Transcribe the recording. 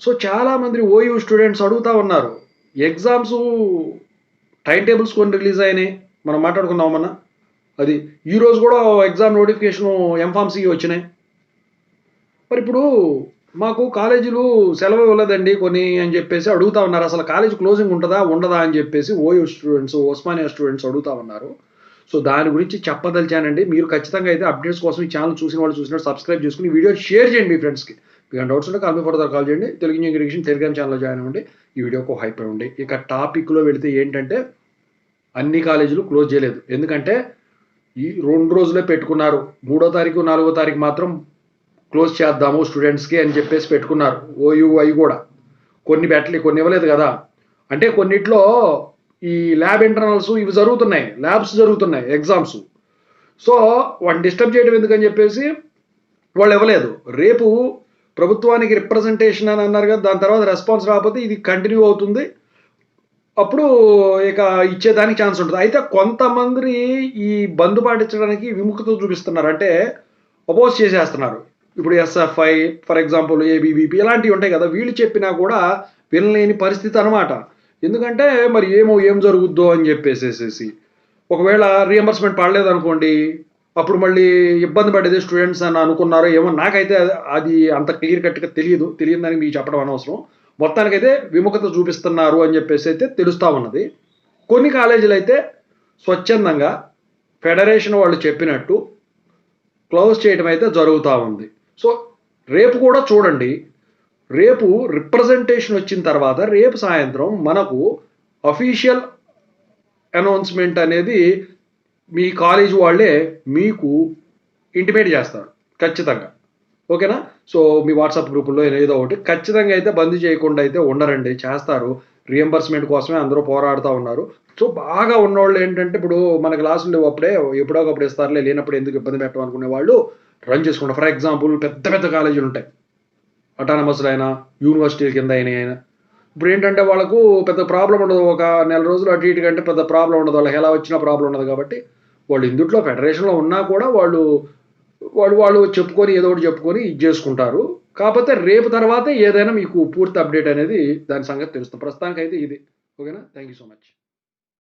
So చాలామంది OU students అడుగుతా ఉన్నారు. ఎగ్జామ్స్ టైమ్ టేబుల్స్ కొన్ని రిలీజ్ అయినాయి. మనం మాట్లాడుకుందాం మొన్న. అది ఈరోజు కూడా ఎగ్జామ్ నోటిఫికేషను ఎంఫార్మసీ వచ్చినాయి. మరి ఇప్పుడు మాకు కాలేజీలు సెలవు ఇవ్వలేదండి కొన్ని అని చెప్పేసి అడుగుతా ఉన్నారు. అసలు కాలేజ్ క్లోజింగ్ ఉంటుందా ఉండదా అని చెప్పేసి ఓయూ స్టూడెంట్స్, ఉస్మానియా స్టూడెంట్స్ అడుగుతా ఉన్నారు. సో దాని గురించి చెప్పదలిచానండి. మీరు ఖచ్చితంగా అయితే అప్డేట్స్ కోసం ఈ ఛానల్ చూసిన వాళ్ళు చూసినట్టు సబ్స్క్రైబ్ చేసుకుని వీడియో షేర్ చేయండి మీ ఫ్రెండ్స్కి. మీకు డౌట్స్ ఉంటే కాల్ మీ ఫర్దర్ కాల్ చేయండి. తెలుగు ఇంగ్లీష్ టెలిగ్రామ్ ఛానల్లో జాయిన్ అవ్వండి. ఈ వీడియోకి హైప్ అవ్వండి. ఇక టాపిక్లో వెళితే ఏంటంటే అన్ని కాలేజీలు క్లోజ్ చేయలేదు. ఎందుకంటే ఈ 2 రోజులే పెట్టుకున్నారు. 3వ తారీఖు, 4వ తారీఖు మాత్రం క్లోజ్ చేద్దాము స్టూడెంట్స్కి అని చెప్పేసి పెట్టుకున్నారు. ఓయూఐ కూడా కొన్ని కొన్ని ఇవ్వలేదు కదా. అంటే కొన్నిట్లో ఈ ల్యాబ్ ఇంటర్నల్స్ ఇవి జరుగుతున్నాయి, ల్యాబ్స్ జరుగుతున్నాయి, ఎగ్జామ్స్. సో వాటిని డిస్టర్బ్ చేయడం ఎందుకని చెప్పేసి వాళ్ళు ఇవ్వలేదు. రేపు ప్రభుత్వానికి రిప్రజెంటేషన్ అని అన్నారు కదా, దాని తర్వాత రెస్పాన్స్ రాకపోతే ఇది కంటిన్యూ అవుతుంది. అప్పుడు ఇక ఇచ్చేదానికి ఛాన్స్ ఉంటుంది. అయితే కొంతమంది ఈ బంద్ పాటించడానికి విముఖత చూపిస్తున్నారు. అంటే అపోజ్ చేసేస్తున్నారు. ఇప్పుడు ఎస్ఎఫ్ఐ ఫర్ ఎగ్జాంపుల్, ఏబీవీపీ ఇలాంటివి ఉంటాయి కదా, వీళ్ళు చెప్పినా కూడా వినలేని పరిస్థితి అనమాట. ఎందుకంటే మరి ఏం జరుగుద్దో అని చెప్పేసేసి ఒకవేళ రీఎంబర్స్మెంట్ పడలేదు అనుకోండి, అప్పుడు మళ్ళీ ఇబ్బంది పడేది స్టూడెంట్స్ అని అనుకున్నారో ఏమో. నాకైతే అది అంత క్లియర్ కట్గా తెలియదని మీకు చెప్పడం అనవసరం. మొత్తానికైతే విముఖత చూపిస్తున్నారు అని చెప్పేసి అయితే తెలుస్తూ ఉన్నది. కొన్ని కాలేజీలు అయితే స్వచ్ఛందంగా ఫెడరేషన్ వాళ్ళు చెప్పినట్టు క్లోజ్ చేయడం అయితే జరుగుతూ ఉంది. సో రేపు కూడా చూడండి. రేపు రిప్రజెంటేషన్ వచ్చిన తర్వాత రేపు సాయంత్రం మనకు అఫీషియల్ అనౌన్స్మెంట్ అనేది మీ కాలేజ్ వాళ్ళే మీకు ఇంటిమేట్ చేస్తారు ఖచ్చితంగా. ఓకేనా? సో మీ వాట్సాప్ గ్రూపుల్లో ఏదో ఒకటి ఖచ్చితంగా అయితే బంద్ చేయకుండా అయితే ఉండరండి, చేస్తారు. రీఎంబర్స్మెంట్ కోసమే అందరూ పోరాడుతూ ఉన్నారు. సో బాగా ఉన్నవాళ్ళు ఏంటంటే ఇప్పుడు మన క్లాసులు అప్పుడే ఎప్పుడో ఒకప్పుడు ఇస్తారులే, లేనప్పుడు ఎందుకు ఇబ్బంది పెట్టడం అనుకునే వాళ్ళు రన్ చేసుకుంటారు. ఫర్ ఎగ్జాంపుల్ పెద్ద కాలేజీలు ఉంటాయి, అటానమస్లు అయినా యూనివర్సిటీల కింద అయినా. ఇప్పుడు ఏంటంటే వాళ్ళకు పెద్ద ప్రాబ్లం ఉండదు. ఒక నెల రోజులు అటు ఇటు కంటే పెద్ద ప్రాబ్లం ఉండదు. వాళ్ళకి ఎలా వచ్చినా ప్రాబ్లం ఉండదు. కాబట్టి వాళ్ళు ఇందుట్లో ఫెడరేషన్లో ఉన్నా కూడా వాళ్ళు చెప్పుకొని ఏదో ఒకటి చెప్పుకొని ఇది చేసుకుంటారు. కాకపోతే రేపు తర్వాతే ఏదైనా మీకు పూర్తి అప్డేట్ అనేది దాని సంగతి తెలుస్తుంది. ప్రస్తుతానికైతే ఇది. ఓకేనా? Thank you so much.